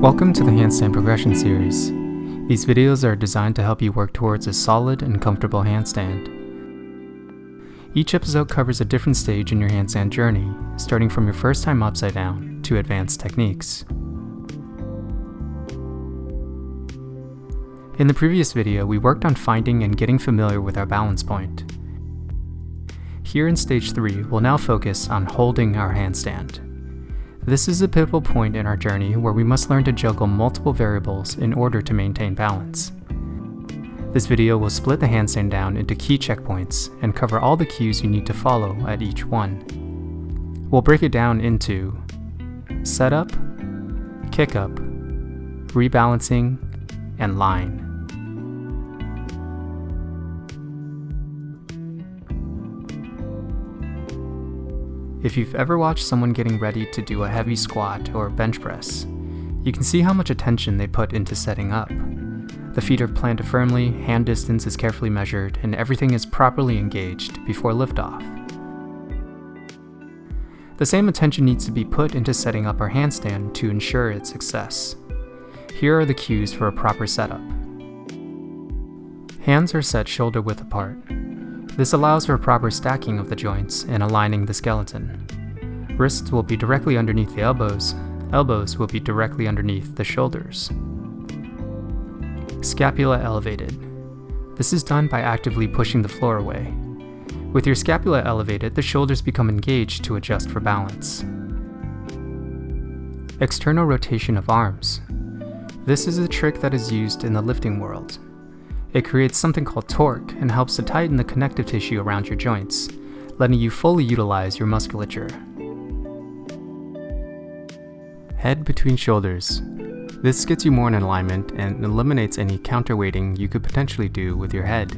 Welcome to the Handstand Progression Series. These videos are designed to help you work towards a solid and comfortable handstand. Each episode covers a different stage in your handstand journey, starting from your first time upside down to advanced techniques. In the previous video, we worked on finding and getting familiar with our balance point. Here in Stage 3, we'll now focus on holding our handstand. This is a pivotal point in our journey where we must learn to juggle multiple variables in order to maintain balance. This video will split the handstand down into key checkpoints and cover all the cues you need to follow at each one. We'll break it down into setup, kickup, rebalancing, and line. If you've ever watched someone getting ready to do a heavy squat or bench press, you can see how much attention they put into setting up. The feet are planted firmly, hand distance is carefully measured, and everything is properly engaged before liftoff. The same attention needs to be put into setting up our handstand to ensure its success. Here are the cues for a proper setup. Hands are set shoulder width apart. This allows for proper stacking of the joints and aligning the skeleton. Wrists will be directly underneath the elbows. Elbows will be directly underneath the shoulders. Scapula elevated. This is done by actively pushing the floor away. With your scapula elevated, the shoulders become engaged to adjust for balance. External rotation of arms. This is a trick that is used in the lifting world. It creates something called torque and helps to tighten the connective tissue around your joints, letting you fully utilize your musculature. Head between shoulders. This gets you more in alignment and eliminates any counterweighting you could potentially do with your head.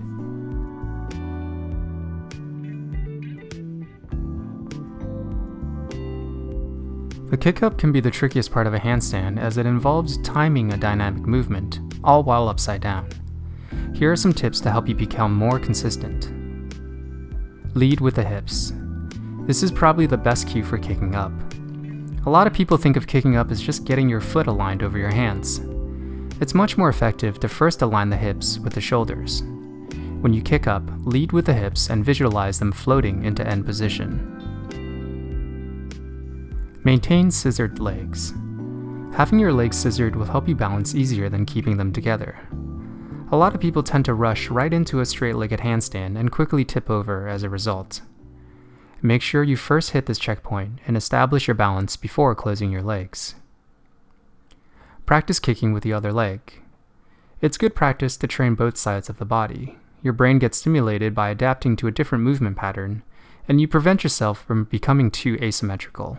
The kickup can be the trickiest part of a handstand as it involves timing a dynamic movement, all while upside down. Here are some tips to help you become more consistent. Lead with the hips. This is probably the best cue for kicking up. A lot of people think of kicking up as just getting your foot aligned over your hands. It's much more effective to first align the hips with the shoulders. When you kick up, lead with the hips and visualize them floating into end position. Maintain scissored legs. Having your legs scissored will help you balance easier than keeping them together. A lot of people tend to rush right into a straight-legged handstand and quickly tip over as a result. Make sure you first hit this checkpoint and establish your balance before closing your legs. Practice kicking with the other leg. It's good practice to train both sides of the body. Your brain gets stimulated by adapting to a different movement pattern, and you prevent yourself from becoming too asymmetrical.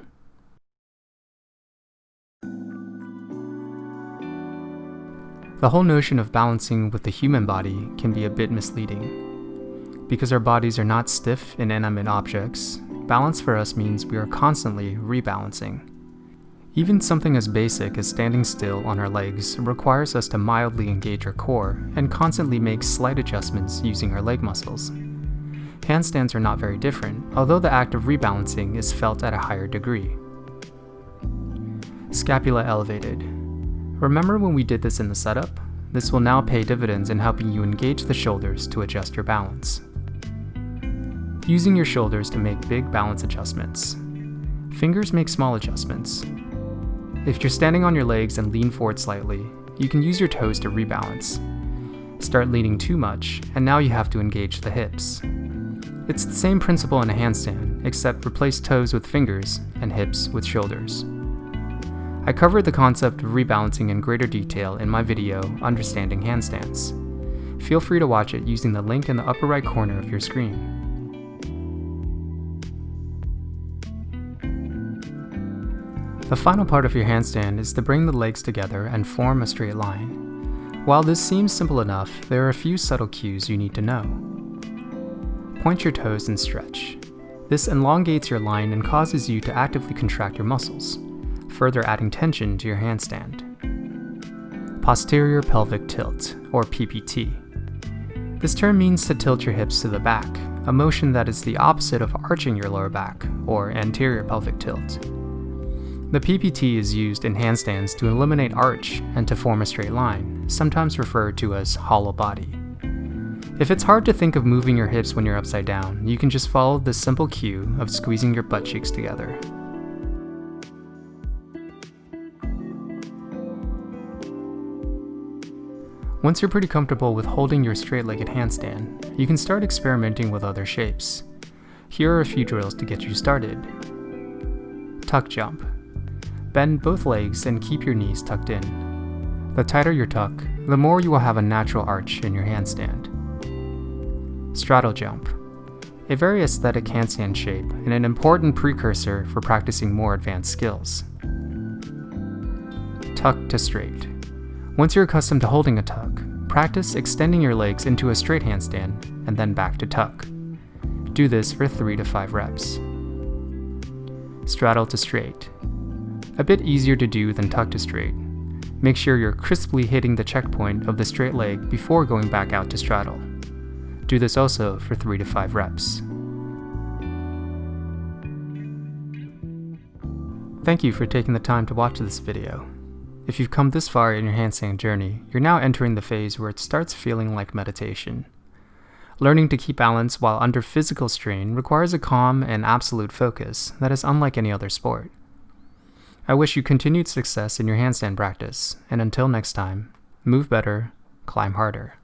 The whole notion of balancing with the human body can be a bit misleading. Because our bodies are not stiff, inanimate objects, balance for us means we are constantly rebalancing. Even something as basic as standing still on our legs requires us to mildly engage our core and constantly make slight adjustments using our leg muscles. Handstands are not very different, although the act of rebalancing is felt at a higher degree. Scapula elevated. Remember when we did this in the setup? This will now pay dividends in helping you engage the shoulders to adjust your balance. Using your shoulders to make big balance adjustments. Fingers make small adjustments. If you're standing on your legs and lean forward slightly, you can use your toes to rebalance. Start leaning too much, and now you have to engage the hips. It's the same principle in a handstand, except replace toes with fingers and hips with shoulders. I covered the concept of rebalancing in greater detail in my video, Understanding Handstands. Feel free to watch it using the link in the upper right corner of your screen. The final part of your handstand is to bring the legs together and form a straight line. While this seems simple enough, there are a few subtle cues you need to know. Point your toes and stretch. This elongates your line and causes you to actively contract your muscles, further adding tension to your handstand. Posterior pelvic tilt, or PPT. This term means to tilt your hips to the back, a motion that is the opposite of arching your lower back, or anterior pelvic tilt. The PPT is used in handstands to eliminate arch and to form a straight line, sometimes referred to as hollow body. If it's hard to think of moving your hips when you're upside down, you can just follow this simple cue of squeezing your butt cheeks together. Once you're pretty comfortable with holding your straight-legged handstand, you can start experimenting with other shapes. Here are a few drills to get you started. Tuck jump. Bend both legs and keep your knees tucked in. The tighter your tuck, the more you will have a natural arch in your handstand. Straddle jump. A very aesthetic handstand shape and an important precursor for practicing more advanced skills. Tuck to straight. Once you're accustomed to holding a tuck, practice extending your legs into a straight handstand and then back to tuck. Do this for 3 to 5 reps. Straddle to straight. A bit easier to do than tuck to straight. Make sure you're crisply hitting the checkpoint of the straight leg before going back out to straddle. Do this also for 3 to 5 reps. Thank you for taking the time to watch this video. If you've come this far in your handstand journey, you're now entering the phase where it starts feeling like meditation. Learning to keep balance while under physical strain requires a calm and absolute focus that is unlike any other sport. I wish you continued success in your handstand practice, and until next time, move better, climb harder.